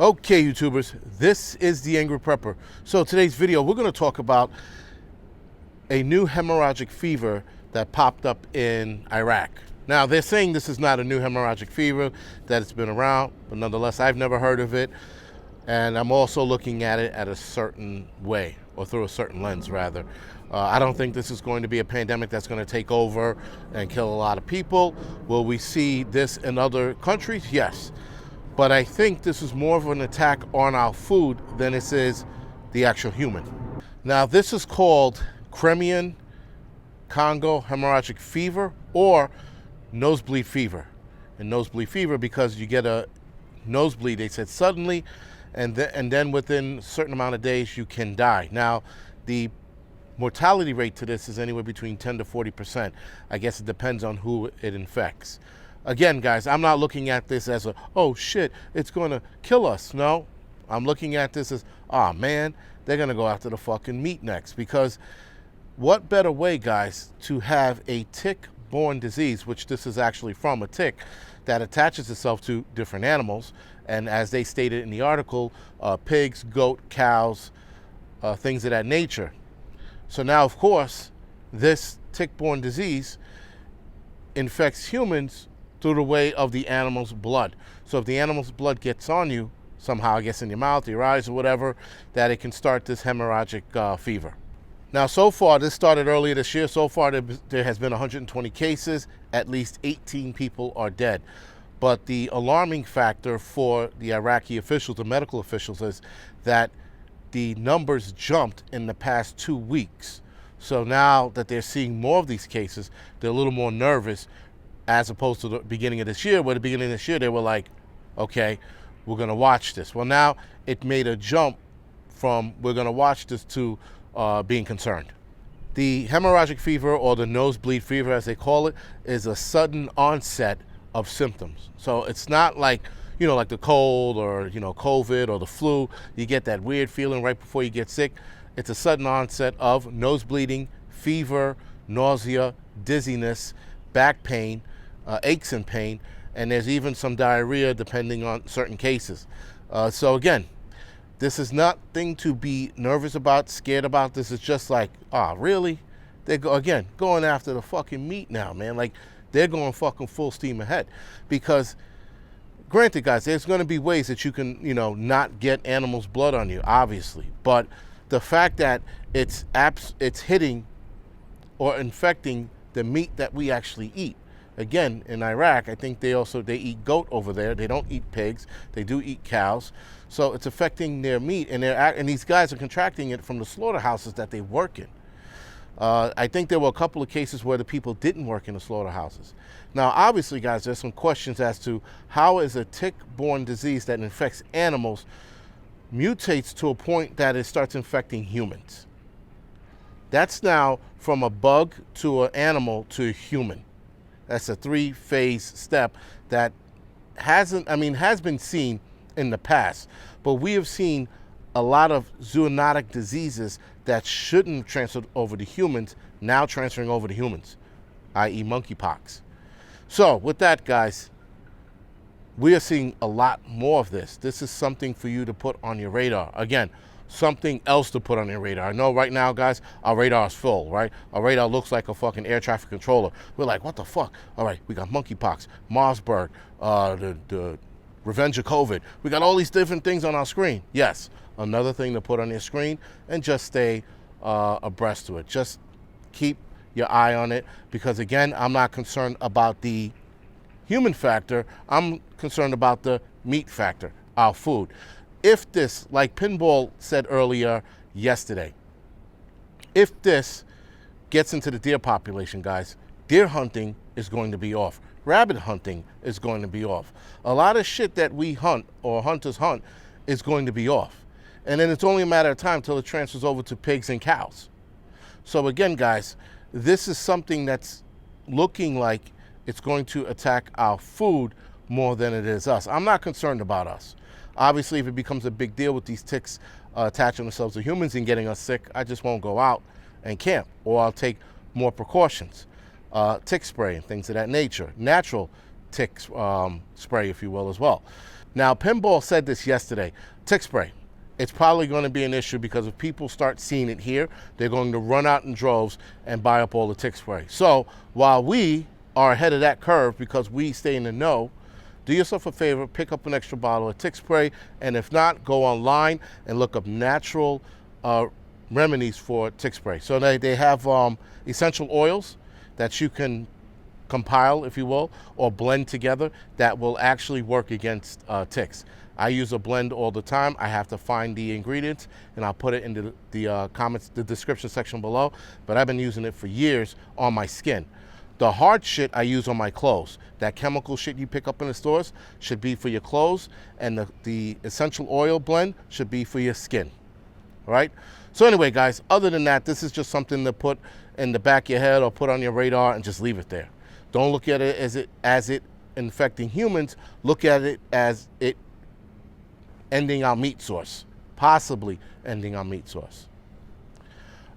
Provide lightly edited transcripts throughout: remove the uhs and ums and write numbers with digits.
Okay, YouTubers, this is the Angryprepper. So today's video, we're going to talk about a new hemorrhagic fever that popped up in Iraq. Now, they're saying this is not a new hemorrhagic fever, that it's been around, but nonetheless, I've never heard of it. And I'm also looking at it at a certain way, or through a certain lens, rather. I don't think this is going to be a pandemic that's going to take over and kill a lot of people. Will we see this in other countries? Yes. But I think this is more of an attack on our food than this is the actual human. Now, this is called Crimean Congo hemorrhagic fever or nosebleed fever. And nosebleed fever because you get a nosebleed, they said, suddenly, and then within a certain amount of days you can die. Now, the mortality rate to this is anywhere between 10 to 40%. I guess it depends on who it infects. Again, guys, I'm not looking at this as a, oh shit, it's gonna kill us. No, I'm looking at this as, oh man, they're gonna go after the fucking meat next. Because what better way, guys, to have a tick-borne disease, which this is actually from a tick, that attaches itself to different animals. And as they stated in the article, pigs, goat, cows, things of that nature. So now, of course, this tick-borne disease infects humans through the way of the animal's blood. So if the animal's blood gets on you, somehow, I guess in your mouth, your eyes, or whatever, that it can start this hemorrhagic fever. Now, so far, this started earlier this year. So far, there has been 120 cases. At least 18 people are dead. But the alarming factor for the Iraqi officials, the medical officials, is that the numbers jumped in the past 2 weeks. So now that they're seeing more of these cases, they're a little more nervous, as opposed to the beginning of this year, where the beginning of this year they were like, okay, we're going to watch this. Well, now it made a jump from we're going to watch this to being concerned. The hemorrhagic fever, or the nosebleed fever as they call it, is a sudden onset of symptoms. So it's not like, you know, like the cold or, you know, COVID or the flu. You get that weird feeling right before you get sick. It's a sudden onset of nosebleeding, fever, nausea, dizziness, back pain, aches and pain, and there's even some diarrhea depending on certain cases. So again, this is nothing to be nervous about, scared about. This is just like, oh, really? They're going after the fucking meat now, man. Like, they're going fucking full steam ahead. Because, granted, guys, there's going to be ways that you can, you know, not get animals' blood on you, obviously. But the fact that it's hitting or infecting the meat that we actually eat. Again, in Iraq, I think they eat goat over there. They don't eat pigs. They do eat cows. So it's affecting their meat, and these guys are contracting it from the slaughterhouses that they work in. I think there were a couple of cases where the people didn't work in the slaughterhouses. Now, obviously, guys, there's some questions as to how is a tick-borne disease that infects animals mutates to a point that it starts infecting humans. That's now from a bug to an animal to a human. That's a 3-phase step that has been seen in the past, but we have seen a lot of zoonotic diseases that shouldn't have transferred over to humans, now transferring over to humans, i.e. monkeypox. So with that, guys, we are seeing a lot more of this. This is something for you to put on your radar. Again, something else to put on your radar. I know right now, guys, our radar is full, right? Our radar looks like a fucking air traffic controller. We're like, what the fuck? All right, we got monkeypox, Marsburg, the Revenge of COVID. We got all these different things on our screen. Yes, another thing to put on your screen, and just stay abreast to it. Just keep your eye on it, because again, I'm not concerned about the human factor. I'm concerned about the meat factor, our food. If this, like Pinball said earlier yesterday, if this gets into the deer population, guys, deer hunting is going to be off. Rabbit hunting is going to be off. A lot of shit that we hunt, or hunters hunt, is going to be off. And then it's only a matter of time till it transfers over to pigs and cows. So again, guys, this is something that's looking like it's going to attack our food more than it is us. I'm not concerned about us. Obviously, if it becomes a big deal with these ticks attaching themselves to humans and getting us sick, I just won't go out and camp, or I'll take more precautions. Tick spray and things of that nature. Natural tick spray, if you will, as well. Now, Pinball said this yesterday. Tick spray. It's probably going to be an issue because if people start seeing it here, they're going to run out in droves and buy up all the tick spray. So while we are ahead of that curve because we stay in the know, do yourself a favor, pick up an extra bottle of tick spray, and if not, go online and look up natural remedies for tick spray. So they have essential oils that you can compile, if you will, or blend together that will actually work against ticks. I use a blend all the time. I have to find the ingredients and I'll put it in the comments, the description section below, but I've been using it for years on my skin. The hard shit I use on my clothes. That chemical shit you pick up in the stores should be for your clothes, and the essential oil blend should be for your skin. All right? So anyway, guys, other than that, this is just something to put in the back of your head or put on your radar and just leave it there. Don't look at it as it infecting humans. Look at it as it ending our meat source, possibly ending our meat source.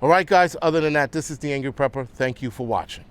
All right, guys, other than that, this is the Angry Prepper. Thank you for watching.